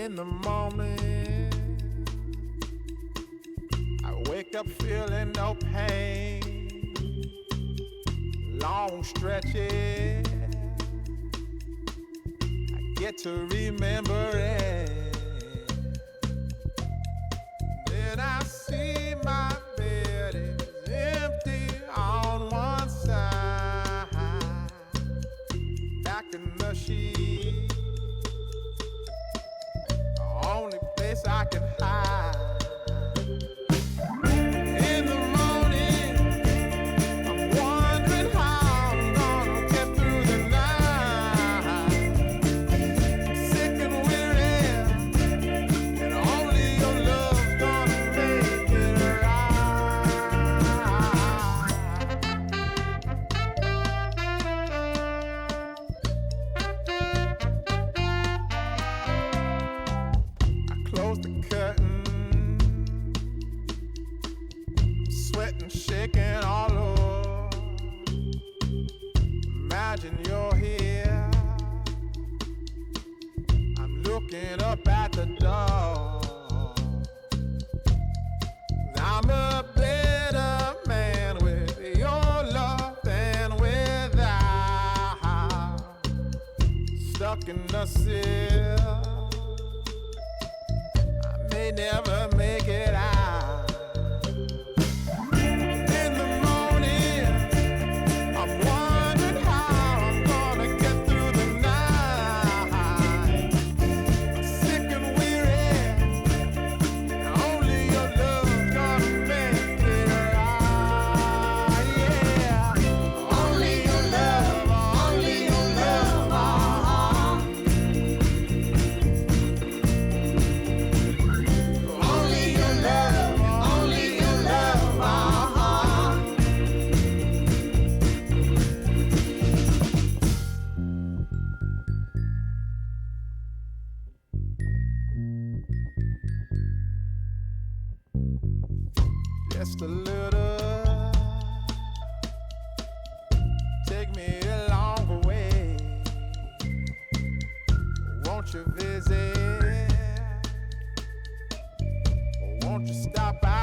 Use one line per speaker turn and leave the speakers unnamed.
In the morning, I wake up feeling no pain. Long stretches, I get to remember it. Then I see my bed is empty on one side. Back in the sheet, the only place I can hide. In the morning, I'm wondering how I'm gonna get through the night. Sick and weary, and only your love's gonna make it I close the curtain, sweating, shaking all over. Imagine you're here. I'm looking up at the door. I'm a better man with your love than without. Stuck in the cell, I may never make it out. In the morning, I'm wondering how I'm gonna get through the night. Sick and weary, and only your love's gonna make it right. Yeah, only your love, only your love. Only your love, only your love. Just a little, take me along the way. Won't you visit? Won't you stop by?